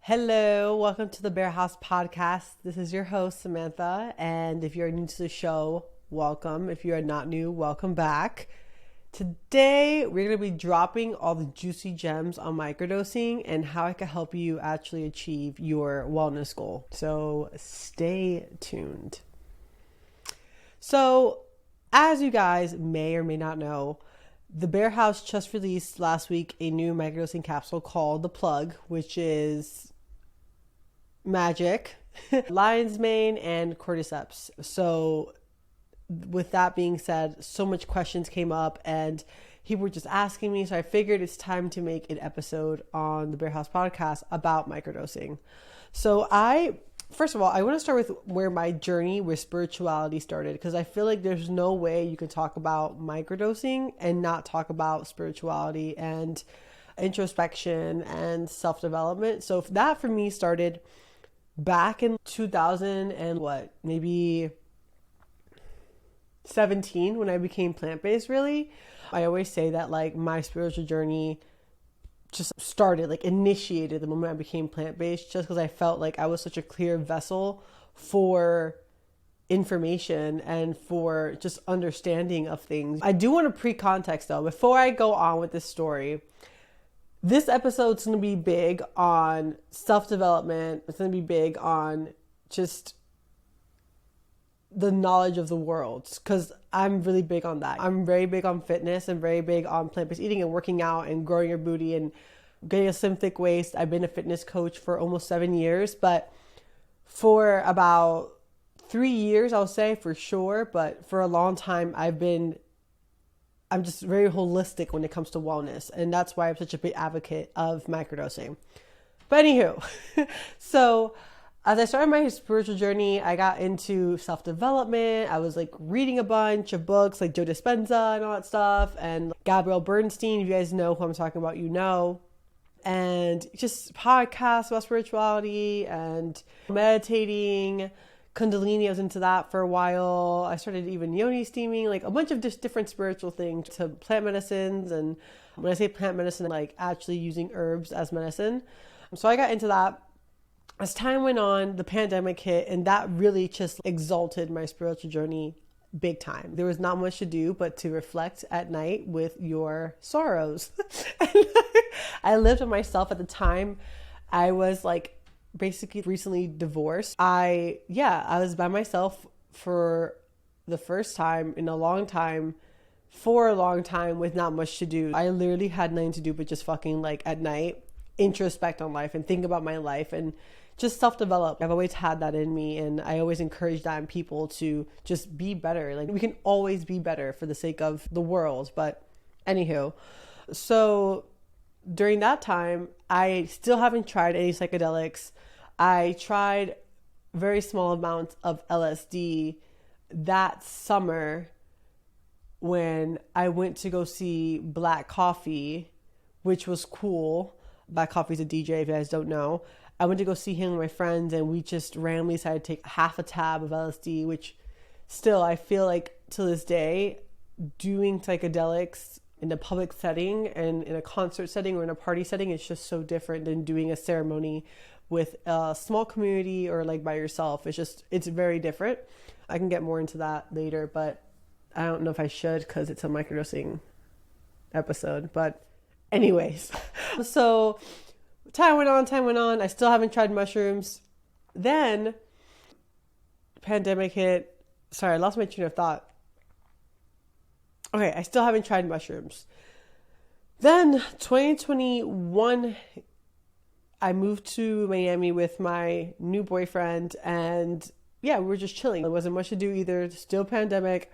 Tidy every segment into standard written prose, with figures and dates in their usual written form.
Hello, welcome to the Bear House Podcast. This is your host, Samantha. And if you're new to the show, welcome. If you are not new, welcome back. Today, we're going to be dropping all the juicy gems on microdosing and how it can help you actually achieve your wellness goal. So stay tuned. So, as you guys may or may not know, the Bear House just released last week a new microdosing capsule called The Plug, which is magic, lion's mane, and cordyceps. So with that being said, so much questions came up and people were just asking me. So I figured it's time to make an episode on the Bear House podcast about microdosing. So first of all, I want to start with where my journey with spirituality started, because I feel like there's no way you can talk about microdosing and not talk about spirituality and introspection and self-development. So that for me started back in 2000 and maybe 17 when I became plant-based. Really, I always say that like my spiritual journey just started, like initiated the moment I became plant-based, just because I felt like I was such a clear vessel for information and for just understanding of things. I do want to pre-context though, before I go on with this story. This episode's going to be big on self-development. It's going to be big on just the knowledge of the world, because I'm really big on that. I'm very big on fitness and very big on plant-based eating and working out and growing your booty and getting a slim, thick waist. I've been a fitness coach for almost 7 years, but for about 3 years, I'll say for sure. But for a long time, I'm just very holistic when it comes to wellness. And that's why I'm such a big advocate of microdosing. But anywho, so as I started my spiritual journey, I got into self-development. I was like reading a bunch of books like Joe Dispenza and all that stuff. And Gabrielle Bernstein, if you guys know who I'm talking about, you know. And just podcasts about spirituality and meditating. Kundalini, I was into that for a while. I started even yoni steaming, like a bunch of just different spiritual things, to plant medicines. And when I say plant medicine, like actually using herbs as medicine. So I got into that. As time went on, the pandemic hit, and that really just exalted my spiritual journey big time. There was not much to do but to reflect at night with your sorrows. I lived with myself at the time. I was like basically recently divorced. I was by myself for the first time in a long time, for a long time, with not much to do. I literally had nothing to do but just fucking like at night introspect on life and think about my life and just self-develop. I've always had that in me, and I always encourage that in people to just be better. Like, we can always be better for the sake of the world. But anywho, so during that time, I still haven't tried any psychedelics. I tried very small amounts of LSD that summer when I went to go see Black Coffee, which was cool. Black Coffee's a DJ, if you guys don't know. I went to go see him with my friends, and we just randomly decided to take half a tab of LSD, which still, I feel like to this day, doing psychedelics in a public setting and in a concert setting or in a party setting is just so different than doing a ceremony with a small community or like by yourself. It's very different. I can get more into that later, but I don't know if I should because it's a microdosing episode. But anyways, so time went on. I still haven't tried mushrooms. Then pandemic hit. Sorry, I lost my train of thought. Okay, I still haven't tried mushrooms. Then 2021, I moved to Miami with my new boyfriend, and we were just chilling. There wasn't much to do either. Still pandemic.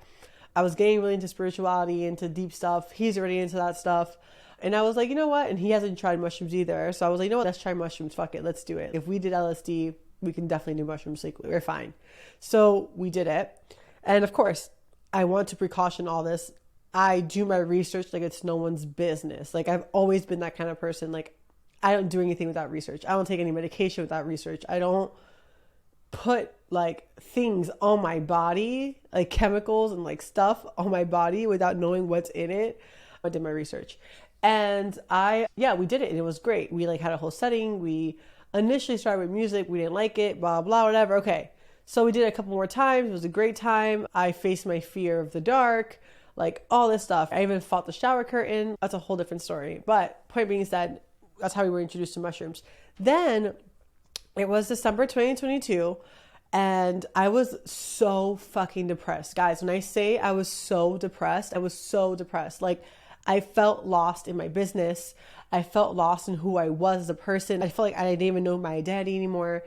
I was getting really into spirituality, into deep stuff. He's already into that stuff. And I was like, you know what? And he hasn't tried mushrooms either. So I was like, you know what? Let's try mushrooms. Fuck it. Let's do it. If we did LSD, we can definitely do mushrooms. Like, we're fine. So we did it. And of course, I want to precaution all this. I do my research like it's no one's business. Like, I've always been that kind of person. Like, I don't do anything without research. I don't take any medication without research. I don't put like things on my body, like chemicals and like stuff on my body without knowing what's in it. I did my research. And we did it, and it was great. We like had a whole setting. We initially started with music. We didn't like it, blah, blah, whatever. Okay. So we did it a couple more times. It was a great time. I faced my fear of the dark, like all this stuff. I even fought the shower curtain. That's a whole different story. But point being is that that's how we were introduced to mushrooms. Then it was December 2022. And I was so fucking depressed. Guys, when I say I was so depressed, I was so depressed. Like, I felt lost in my business. I felt lost in who I was as a person. I felt like I didn't even know my identity anymore.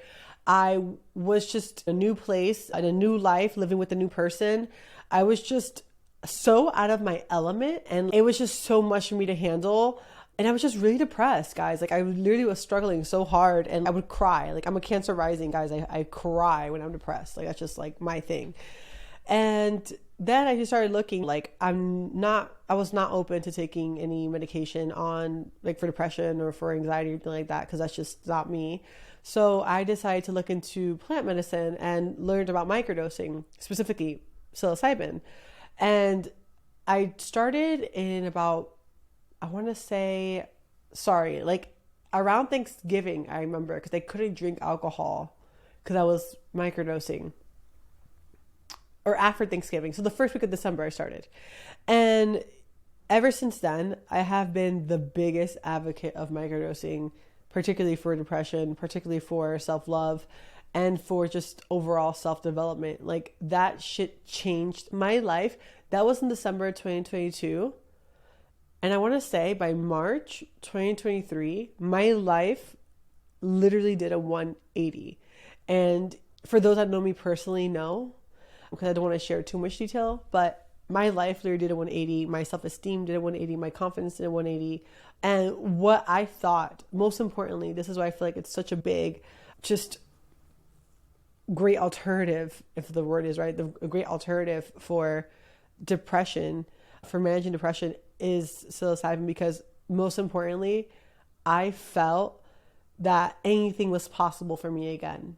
I was just a new place and a new life, living with a new person. I was just so out of my element, and it was just so much for me to handle. And I was just really depressed, guys. Like, I literally was struggling so hard, and I would cry. Like, I'm a Cancer rising, guys. I cry when I'm depressed. Like, that's just like my thing. And then I just started looking like I was not open to taking any medication on, like, for depression or for anxiety or anything like that, because that's just not me. So I decided to look into plant medicine and learned about microdosing, specifically psilocybin. And I started in about, I want to say, like around Thanksgiving, I remember, because I couldn't drink alcohol because I was microdosing. Or after Thanksgiving. So the first week of December I started. And ever since then, I have been the biggest advocate of microdosing, particularly for depression, particularly for self-love, and for just overall self-development. Like, that shit changed my life. That was in December 2022. And I want to say by March 2023, my life literally did a 180. And for those that know me personally know, because I don't want to share too much detail, but my life literally did a 180. My self-esteem did a 180. My confidence did a 180. And what I thought, most importantly, this is why I feel like it's such a big, just great alternative, if the word is right, a great alternative for depression, for managing depression, is psilocybin, because most importantly, I felt that anything was possible for me again.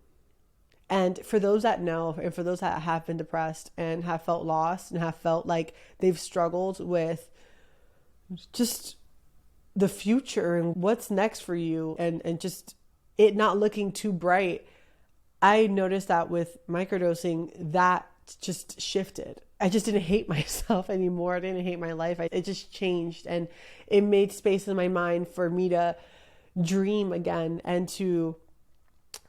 And for those that know, and for those that have been depressed and have felt lost and have felt like they've struggled with just the future and what's next for you, and just it not looking too bright, I noticed that with microdosing, that just shifted. I just didn't hate myself anymore. I didn't hate my life. It just changed, and it made space in my mind for me to dream again and to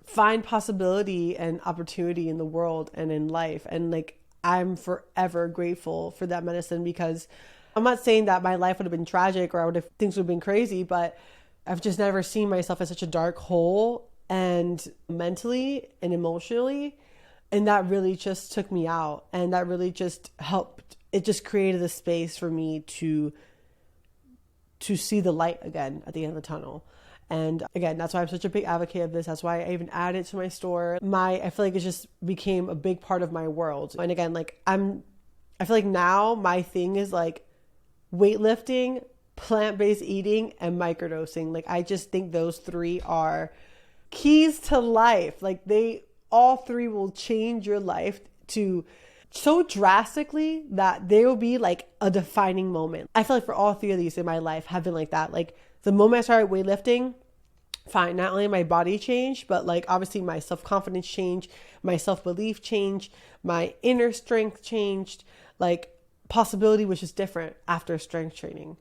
find possibility and opportunity in the world and in life. And like, I'm forever grateful for that medicine, because I'm not saying that my life would have been tragic or things would have been crazy, but I've just never seen myself as such a dark hole, and mentally and emotionally. And that really just took me out, and that really just helped. It just created a space for me to see the light again at the end of the tunnel. And again, that's why I'm such a big advocate of this. That's why I even added it to my store. I feel like it just became a big part of my world. And again, like I feel like now my thing is like weightlifting, plant-based eating, and microdosing. Like, I just think those three are keys to life. Like, all three will change your life to so drastically that they will be like a defining moment. I feel like for all three of these in my life have been like that. Like, the moment I started weightlifting, fine, not only my body changed, but like obviously my self-confidence changed, my self-belief changed, my inner strength changed. Like, possibility was just different after strength training.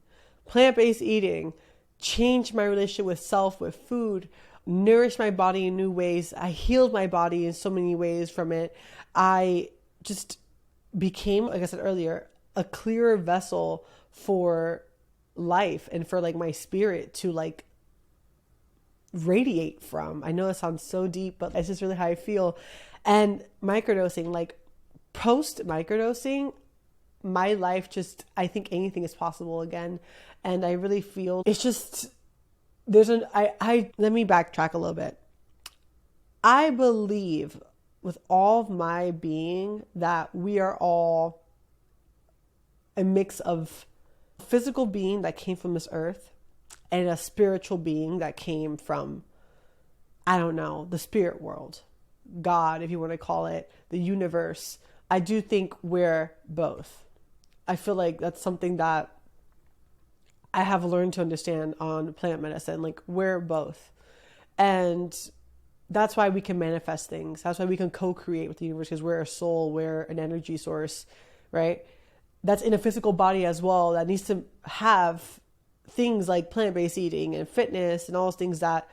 Plant-based eating changed my relationship with self, with food, nourished my body in new ways. I healed my body in so many ways from it. I just became, like I said earlier, a clearer vessel for life and for like my spirit to like radiate from. I know it sounds so deep, but it's just really how I feel. And microdosing, like post microdosing, my life just, I think anything is possible again. And I really feel it's just, let me backtrack a little bit. I believe with all of my being that we are all a mix of physical being that came from this earth and a spiritual being that came from, I don't know, the spirit world, God, if you want to call it, the universe. I do think we're both. I feel like that's something that I have learned to understand on plant medicine. Like, we're both. And that's why we can manifest things. That's why we can co-create with the universe, because we're a soul, we're an energy source, right? That's in a physical body as well, that needs to have things like plant-based eating and fitness and all those things that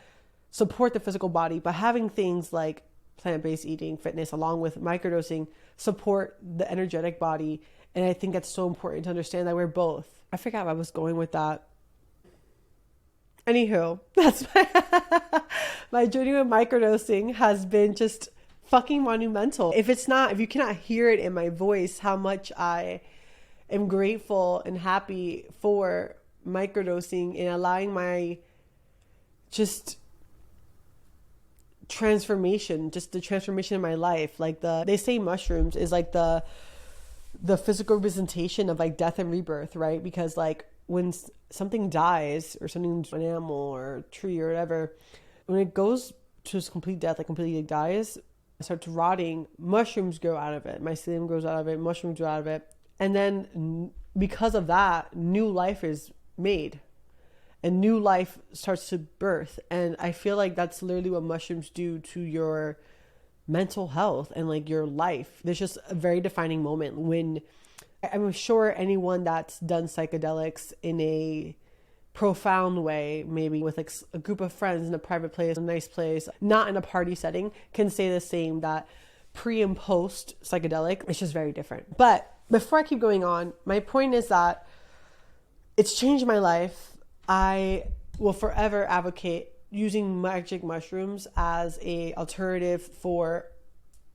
support the physical body. But having things like plant-based eating, fitness, along with microdosing, support the energetic body. And I think that's so important to understand that we're both. I forgot where I was going with that. Anywho, that's my journey with microdosing has been just fucking monumental. If you cannot hear it in my voice, how much I am grateful and happy for microdosing and allowing my just transformation, just the transformation in my life. Like they say mushrooms is like the physical representation of like death and rebirth, right? Because like when something dies, or something's an animal or a tree or whatever, when it goes to its complete death, like completely dies, it starts rotting, mushrooms grow out of it, mycelium grows out of it, mushrooms grow out of it. And then because of that, new life is made and new life starts to birth. And I feel like that's literally what mushrooms do to your mental health and like your life. There's just a very defining moment when I'm sure anyone that's done psychedelics in a profound way, maybe with like a group of friends in a private place, a nice place, not in a party setting, can say the same, that pre and post psychedelic, it's just very different. But before I keep going on, my point is that it's changed my life. I will forever advocate using magic mushrooms as a alternative for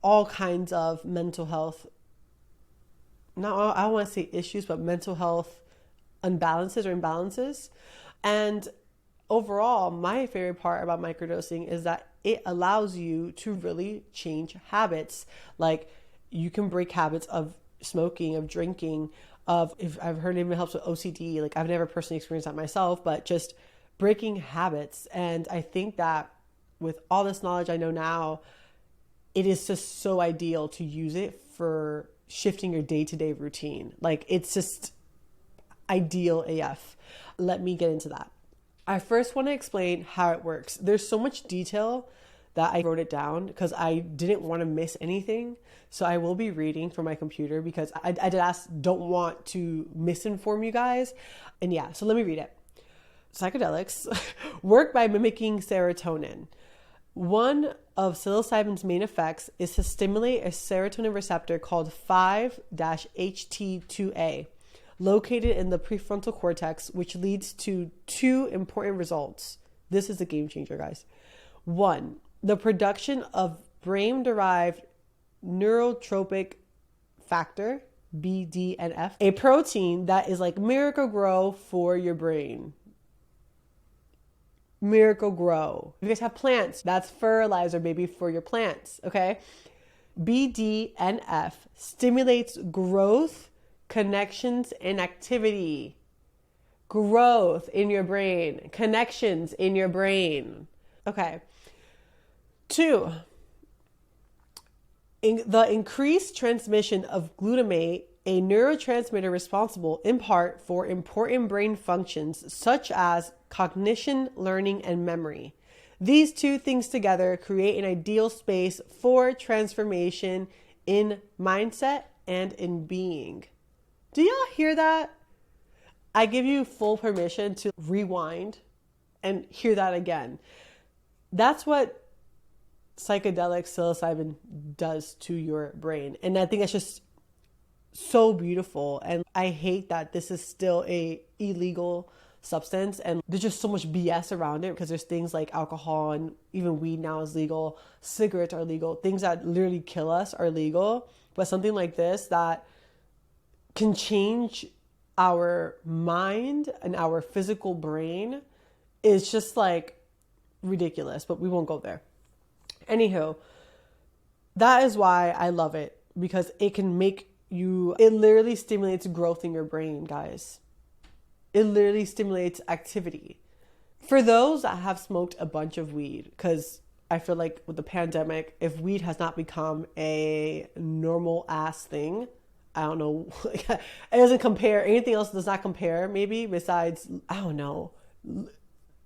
all kinds of mental health. Not, I don't want to say issues, but mental health imbalances. And overall, my favorite part about microdosing is that it allows you to really change habits. Like you can break habits of smoking, of drinking, if I've heard it even helps with OCD. Like I've never personally experienced that myself, but just breaking habits. And I think that with all this knowledge I know now, it is just so ideal to use it for shifting your day-to-day routine. Like it's just ideal AF. Let me get into that. I first want to explain how it works. There's so much detail that I wrote it down because I didn't want to miss anything. So I will be reading from my computer because I don't want to misinform you guys. And yeah, so let me read it. Psychedelics work by mimicking serotonin. One of psilocybin's main effects is to stimulate a serotonin receptor called 5-HT2A, located in the prefrontal cortex, which leads to two important results. This is a game changer, guys. 1, the production of brain-derived neurotropic factor, BDNF, a protein that is like Miracle-Gro for your brain. Miracle-Gro. If you guys have plants, that's fertilizer, baby, for your plants, okay? BDNF stimulates growth, connections, and activity. Growth in your brain, connections in your brain. Okay. 2, the increased transmission of glutamate, a neurotransmitter responsible in part for important brain functions such as cognition, learning, and memory. These two things together create an ideal space for transformation in mindset and in being. Do y'all hear that? I give you full permission to rewind and hear that again. That's what psychedelic psilocybin does to your brain. And I think that's just so beautiful. And I hate that this is still a illegal substance and there's just so much BS around it because there's things like alcohol and even weed now is legal. Cigarettes are legal. Things that literally kill us are legal. But something like this that can change our mind and our physical brain is just like ridiculous, but we won't go there. Anywho, that is why I love it, because it can make you, it literally stimulates growth in your brain, guys. It literally stimulates activity. For those that have smoked a bunch of weed, because I feel like with the pandemic, if weed has not become a normal ass thing, I don't know, it doesn't compare, anything else does not compare maybe besides, I don't know,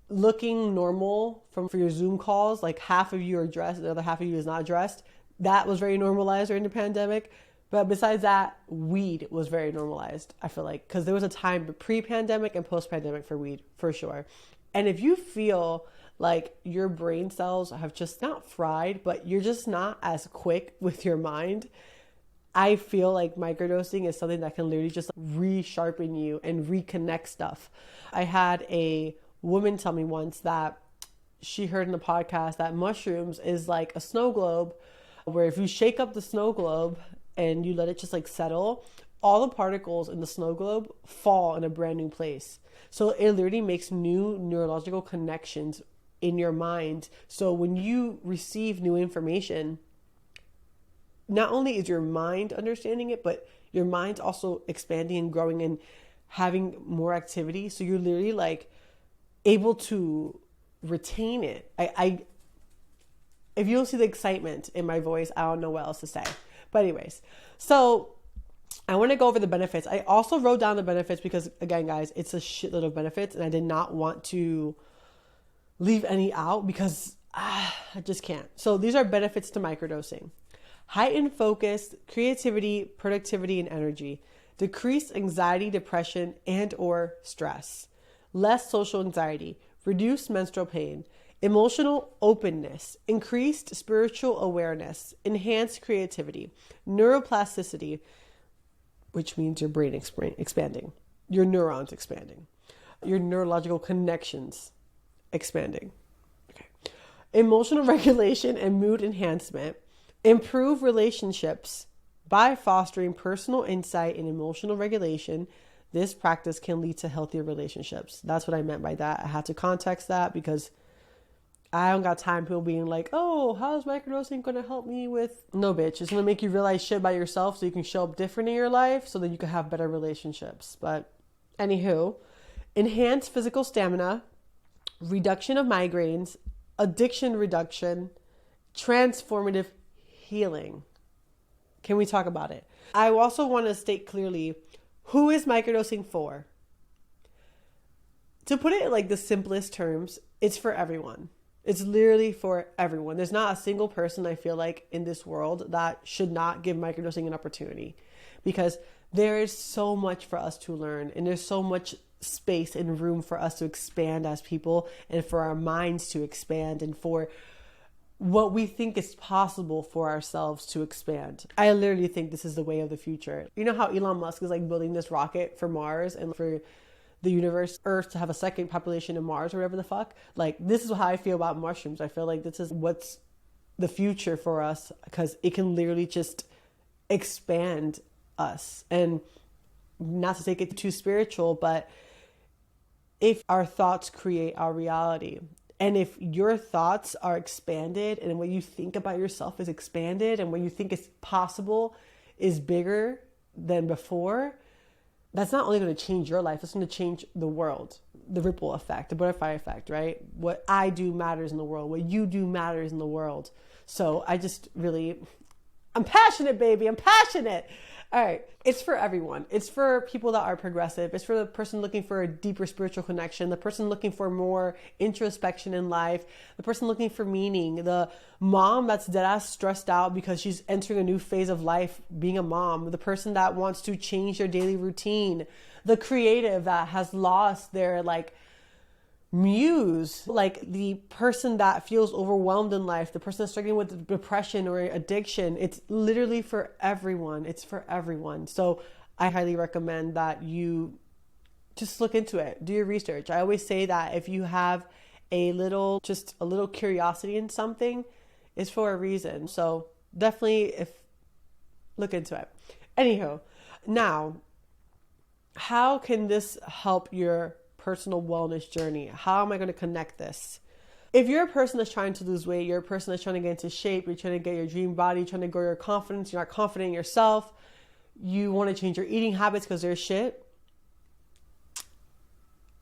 looking normal for your Zoom calls, like half of you are dressed, the other half of you is not dressed. That was very normalized during the pandemic. But besides that, weed was very normalized, I feel like, because there was a time pre-pandemic and post-pandemic for weed, for sure. And if you feel like your brain cells have just not fried, but you're just not as quick with your mind, I feel like microdosing is something that can literally just resharpen you and reconnect stuff. I had a woman tell me once that she heard in a podcast that mushrooms is like a snow globe, where if you shake up the snow globe and you let it just like settle, all the particles in the snow globe fall in a brand new place. So it literally makes new neurological connections in your mind. So when you receive new information, not only is your mind understanding it, but your mind's also expanding and growing and having more activity. So you're literally like able to retain it. If you don't see the excitement in my voice, I don't know what else to say. But anyways, so I want to go over the benefits. I also wrote down the benefits because, again, guys, it's a shitload of benefits, and I did not want to leave any out because I just can't. So these are benefits to microdosing: heightened focus, creativity, productivity, and energy; decreased anxiety, depression, and or stress; less social anxiety; reduced menstrual pain; emotional openness; increased spiritual awareness; enhanced creativity; neuroplasticity, which means your brain expanding, your neurons expanding, your neurological connections expanding. Okay. Emotional regulation and mood enhancement; improve relationships by fostering personal insight and emotional regulation. This practice can lead to healthier relationships. That's what I meant by that. I had to context that because I don't got time for people being like, oh, how's microdosing going to help me with... No, bitch. It's going to make you realize shit about yourself so you can show up different in your life so that you can have better relationships. But anywho, enhanced physical stamina, reduction of migraines, addiction reduction, transformative healing. Can we talk about it? I also want to state clearly, who is microdosing for? To put it in like the simplest terms, it's for everyone. It's literally for everyone. There's not a single person, I feel like, in this world that should not give microdosing an opportunity, because there is so much for us to learn, and there's so much space and room for us to expand as people, and for our minds to expand, and for what we think is possible for ourselves to expand. I literally think this is the way of the future. You know how Elon Musk is like building this rocket for Mars and for the universe, Earth, to have a second population in Mars or whatever the fuck? Like, this is how I feel about mushrooms. I feel like this is what's the future for us, because it can literally just expand us. And not to take it too spiritual, but if our thoughts create our reality, and if your thoughts are expanded and what you think about yourself is expanded and what you think is possible is bigger than before, that's not only going to change your life, it's going to change the world. The ripple effect, the butterfly effect, right? What I do matters in the world. What you do matters in the world. So I'm passionate, baby. I'm passionate. All right. It's for everyone. It's for people that are progressive. It's for the person looking for a deeper spiritual connection, the person looking for more introspection in life, the person looking for meaning, the mom that's dead ass stressed out because she's entering a new phase of life being a mom, the person that wants to change their daily routine, the creative that has lost their muse, like the person that feels overwhelmed in life, the person that's struggling with depression or addiction. It's literally for everyone. It's for everyone. So I highly recommend that you just look into it, do your research. I always say that if you have a little curiosity in something, it's for a reason. So definitely look into it. Anyhow, now, how can this help your personal wellness journey? How am I going to connect this? If you're a person that's trying to lose weight, you're a person that's trying to get into shape, you're trying to get your dream body, trying to grow your confidence, you're not confident in yourself, you want to change your eating habits because they're shit,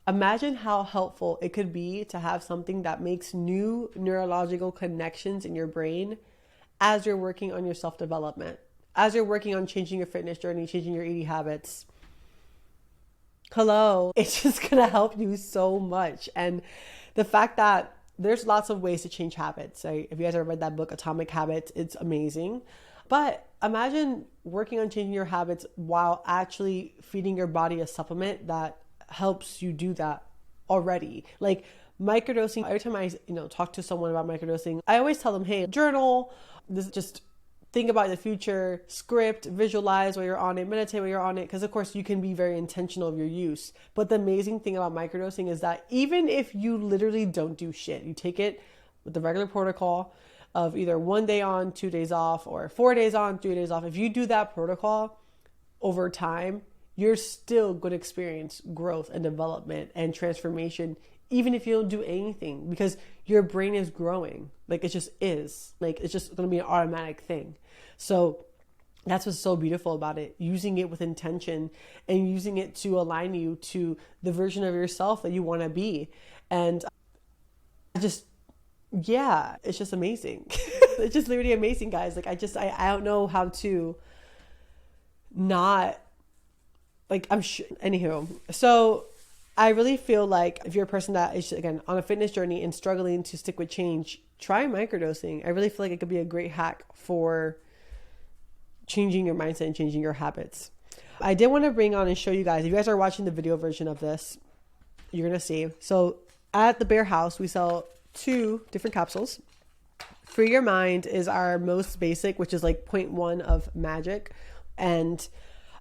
imagine how helpful it could be to have something that makes new neurological connections in your brain as you're working on your self-development, as you're working on changing your fitness journey, changing your eating habits. hello, it's just gonna help you so much. And the fact that there's lots of ways to change habits. If you guys ever read that book, Atomic Habits, it's amazing. But imagine working on changing your habits while actually feeding your body a supplement that helps you do that already. Like microdosing, every time I talk to someone about microdosing, I always tell them, hey, journal, this just think about the future, script, visualize while you're on it, meditate while you're on it, because of course you can be very intentional of your use. But the amazing thing about microdosing is that even if you literally don't do shit, you take it with the regular protocol of either 1 day on, 2 days off, or 4 days on, 3 days off. If you do that protocol over time, you're still going to experience growth and development and transformation, even if you don't do anything, because your brain is growing. Like it just is. Like it's just going to be an automatic thing. So that's what's so beautiful about it. Using it with intention and using it to align you to the version of yourself that you want to be. And yeah, it's just amazing. It's just literally amazing, guys. Like I don't know how to not, like, I'm sure. Anywho, so I really feel like if you're a person that is, again, on a fitness journey and struggling to stick with change, try microdosing. I really feel like it could be a great hack for changing your mindset and changing your habits. I did want to bring on and show you guys, if you guys are watching the video version of this, you're going to see. So at the Bear House, we sell 2 different capsules. Free Your Mind is our most basic, which is like 0.1 of magic. And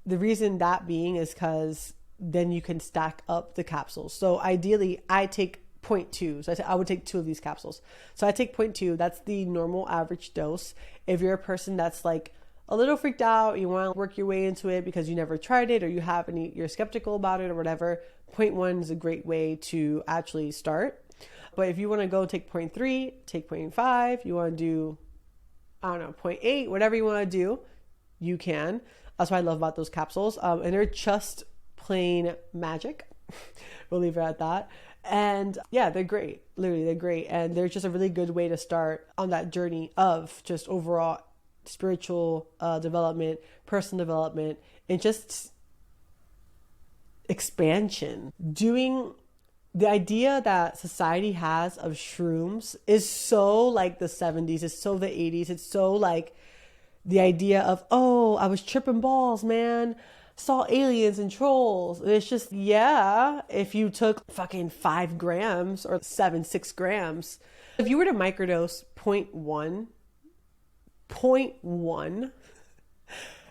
the reason that being is because then you can stack up the capsules. So ideally I take 0.2. So I would take 2 of these capsules. So I take 0.2. That's the normal average dose. If you're a person that's like a little freaked out, you want to work your way into it because you never tried it or you're skeptical about it or whatever, 0.1 is a great way to actually start. But if you want to go take 0.3, take 0.5, you want to do, 0.8, whatever you want to do, you can. That's what I love about those capsules. And they're just plain magic. We'll leave it at that. And yeah, they're great. Literally, they're great. And they're just a really good way to start on that journey of just overall spiritual development, personal development, and just expansion. Doing the idea that society has of shrooms is so like the 70s, it's so the 80s, it's so like the idea of, oh, I was tripping balls, man. Saw aliens and trolls. And it's just, yeah, if you took fucking 5 grams or 6 grams, if you were to microdose 0.1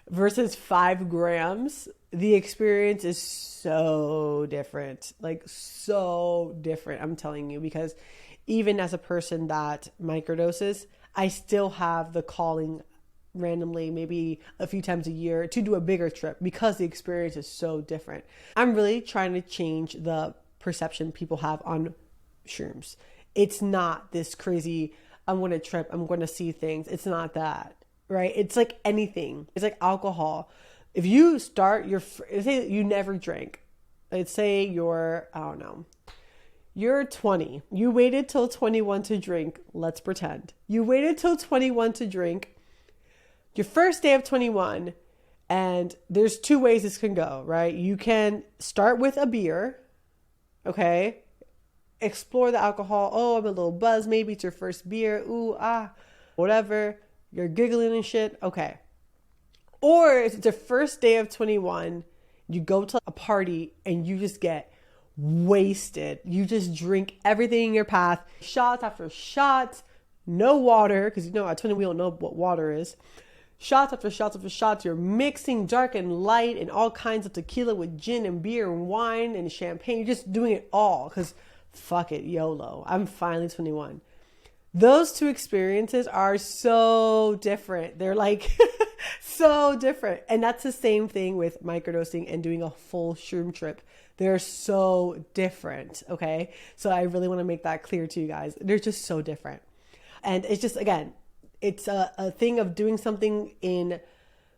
versus 5 grams, the experience is so different. Like so different, I'm telling you, because even as a person that microdoses, I still have the calling randomly, maybe a few times a year, to do a bigger trip because the experience is so different. I'm really trying to change the perception people have on shrooms. It's not this crazy, I'm going to trip, I'm going to see things. It's not that, right? It's like anything. It's like alcohol. If you start say you never drank, let's say you're, you're 20. You waited till 21 to drink. Let's pretend. You waited till 21 to drink. Your first day of 21, and there's 2 ways this can go, right? You can start with a beer, okay? Explore the alcohol. Oh, I'm a little buzzed. Maybe it's your first beer. Ooh, whatever. You're giggling and shit. Okay. Or if it's the first day of 21, you go to a party and you just get wasted. You just drink everything in your path. Shots after shots. No water, because at 21 we don't know what water is. Shots after shots after shots. You're mixing dark and light and all kinds of tequila with gin and beer and wine and champagne. You're just doing it all because fuck it, YOLO. I'm finally 21. Those 2 experiences are so different. They're like so different. And that's the same thing with microdosing and doing a full shroom trip. They're so different. Okay. So I really want to make that clear to you guys. They're just so different. And it's just, again, it's a thing of doing something in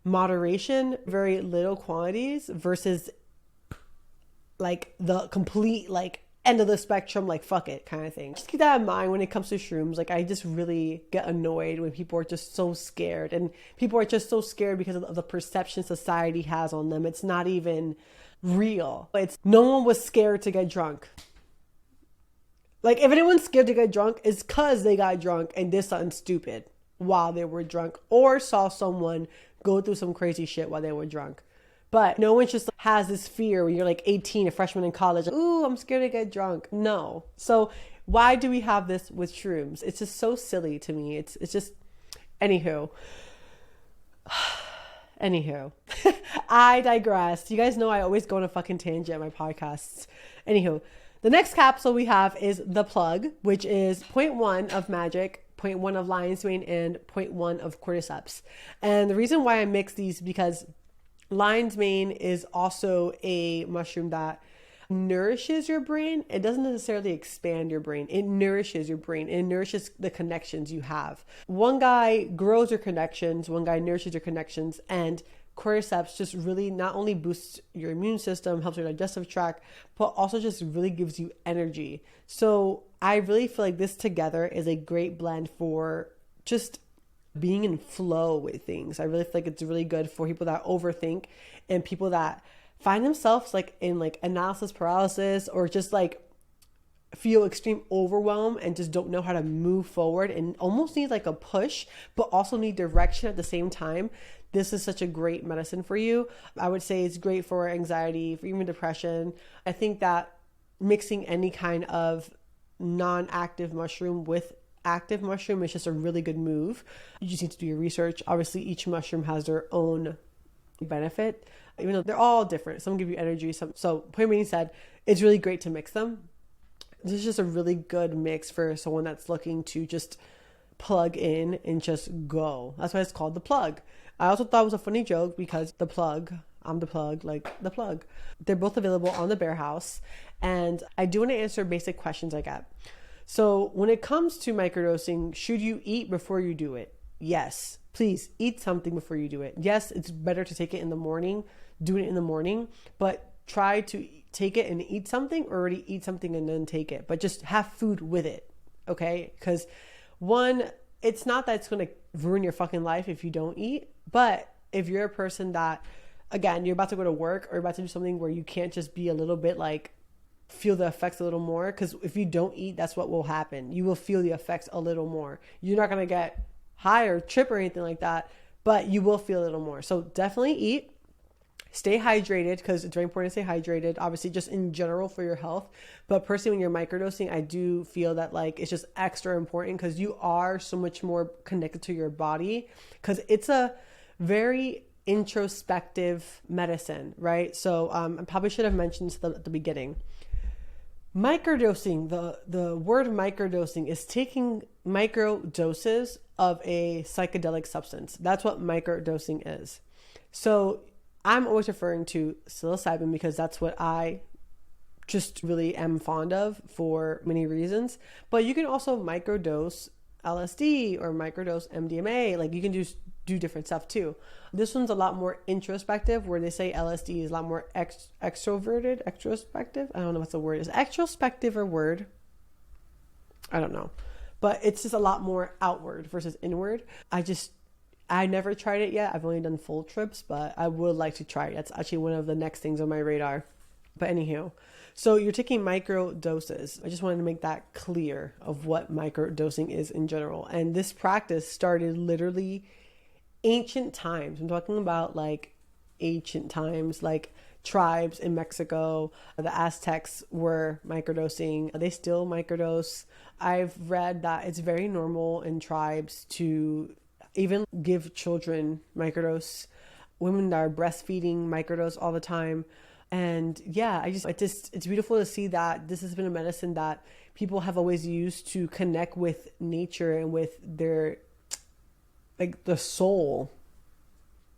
moderation, very little quantities versus like the complete, like, end of the spectrum, like fuck it kind of thing. Just keep that in mind when it comes to shrooms. Like I just really get annoyed when people are just so scared, and people are just so scared because of the perception society has on them. It's not even real. It's no one was scared to get drunk. Like, if anyone's scared to get drunk, it's because they got drunk and did something stupid while they were drunk, or saw someone go through some crazy shit while they were drunk. But no one just has this fear when you're like 18, a freshman in college. Ooh, I'm scared to get drunk. No. So why do we have this with shrooms? It's just so silly to me. It's just, anywho. I digress. You guys know I always go on a fucking tangent in my podcasts. Anywho, the next capsule we have is the plug, which is 0.1 of magic, 0.1 of lion's mane, and 0.1 of cordyceps. And the reason why I mix these because lion's mane is also a mushroom that nourishes your brain. It doesn't necessarily expand your brain. It nourishes your brain. It nourishes the connections you have. One guy grows your connections, one guy nourishes your connections, and cordyceps just really not only boosts your immune system, helps your digestive tract, but also just really gives you energy. So I really feel like this together is a great blend for just being in flow with things. I really feel like it's really good for people that overthink and people that find themselves like in like analysis paralysis, or just like feel extreme overwhelm and just don't know how to move forward and almost need like a push, but also need direction at the same time. This is such a great medicine for you. I would say it's great for anxiety, for even depression. I think that mixing any kind of non-active mushroom with active mushroom is just a really good move. You just need to do your research. Obviously, each mushroom has their own benefit, even though they're all different. Some give you energy. So point being said, it's really great to mix them. This is just a really good mix for someone that's looking to just plug in and just go. That's why it's called the plug. I also thought it was a funny joke because the plug, I'm the plug, like the plug. They're both available on the Bear House. And I do want to answer basic questions I get. So when it comes to microdosing, should you eat before you do it? Yes. Please eat something before you do it. Yes, it's better to take it in the morning, do it in the morning, but try to take it and eat something, or already eat something and then take it. But just have food with it, okay? Because one, it's not that it's going to ruin your fucking life if you don't eat, but if you're a person that, again, you're about to go to work or you're about to do something where you can't just be a little bit like, feel the effects a little more, because if you don't eat, that's what will happen. You will feel the effects a little more. You're not going to get high or trip or anything like that, but you will feel a little more. So definitely eat. Stay hydrated, because it's very important to stay hydrated, obviously just in general for your health. But personally, when you're microdosing, I do feel that like it's just extra important because you are so much more connected to your body, because it's a very introspective medicine, right? So I probably should have mentioned this at the beginning. Microdosing, the word microdosing is taking micro doses of a psychedelic substance. That's what microdosing is. So I'm always referring to psilocybin because that's what I just really am fond of for many reasons. But you can also microdose LSD or microdose MDMA. Like you can do different stuff too. This one's a lot more introspective, where they say LSD is a lot more extroverted. I don't know what's the word. Is extrospective a word? I don't know. But it's just a lot more outward versus inward. I never tried it yet. I've only done full trips, but I would like to try it. That's actually one of the next things on my radar. But anywho, so you're taking micro doses. I just wanted to make that clear of what micro dosing is in general. And this practice started literally ancient times. I'm talking about like ancient times, like tribes in Mexico. The Aztecs were microdosing. They still microdose. I've read that it's very normal in tribes to even give children microdose. Women that are breastfeeding microdose all the time. And yeah, it's beautiful to see that this has been a medicine that people have always used to connect with nature and with their, like, the soul.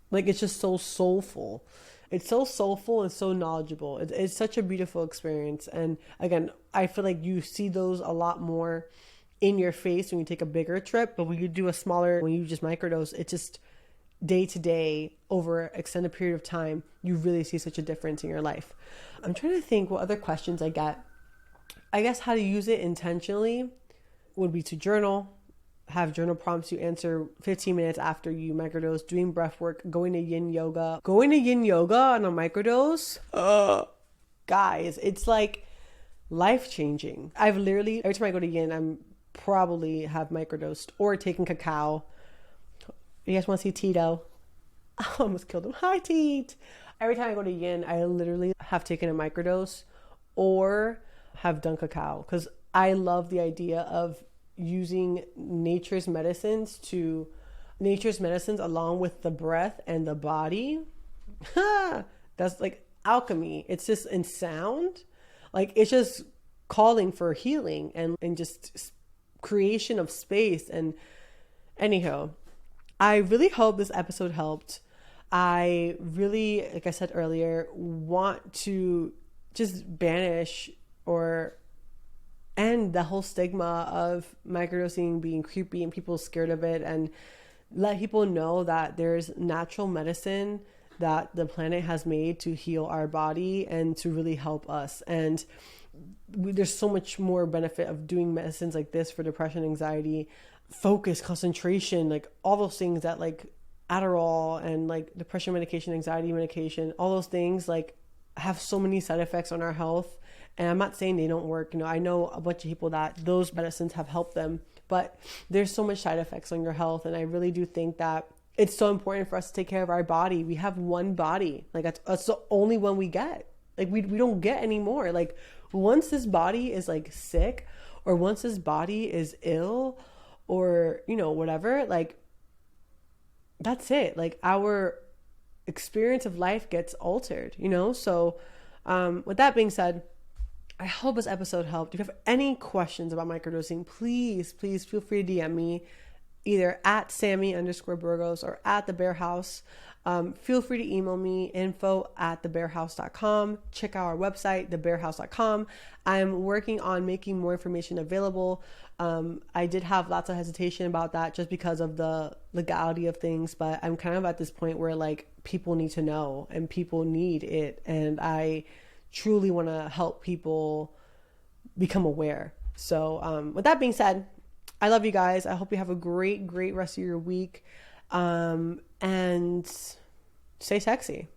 Like, it's just so soulful. It's so soulful and so knowledgeable. It's such a beautiful experience. And again, I feel like you see those a lot more in your face when you take a bigger trip, but when you do when you just microdose, it's just day to day over an extended period of time, you really see such a difference in your life. I'm trying to think what other questions I get. I guess how to use it intentionally would be to journal. have journal prompts you answer 15 minutes after you microdose, doing breath work, going to yin yoga. Going to yin yoga on a microdose, guys, it's like life changing. I've literally, every time I go to yin, I'm probably have microdosed or taken cacao. You guys want to see Tito? I almost killed him. Hi, Teet. Every time I go to yin, I literally have taken a microdose or have done cacao, because I love the idea of using nature's medicines along with the breath and the body. That's like alchemy. It's just in sound. Like, it's just calling for healing and just creation of space. And anyhow, I really hope this episode helped. I really, like I said earlier, want to just banish or end the whole stigma of microdosing being creepy and people scared of it, and let people know that there's natural medicine that the planet has made to heal our body and to really help us. And there's so much more benefit of doing medicines like this for depression, anxiety, focus, concentration, like all those things that like Adderall and like depression medication, anxiety medication, all those things like have so many side effects on our health. And I'm not saying they don't work. You know, I know a bunch of people that those medicines have helped them, but there's so much side effects on your health. And I really do think that it's so important for us to take care of our body. We have one body. Like that's the only one we get. Like we don't get any more. Like once this body is like sick, or once this body is ill, or, you know, whatever, like that's it. Like our experience of life gets altered, you know? So with that being said, I hope this episode helped. If you have any questions about microdosing, please feel free to DM me either at Sammy_Burgos or at The Bear House. Feel free to email me, info@thebearhouse.com. Check out our website, thebearhouse.com. I'm working on making more information available. I did have lots of hesitation about that just because of the legality of things, but I'm kind of at this point where like people need to know and people need it. And I truly want to help people become aware. So with that being said, I love you guys. I hope you have a great rest of your week. And stay sexy.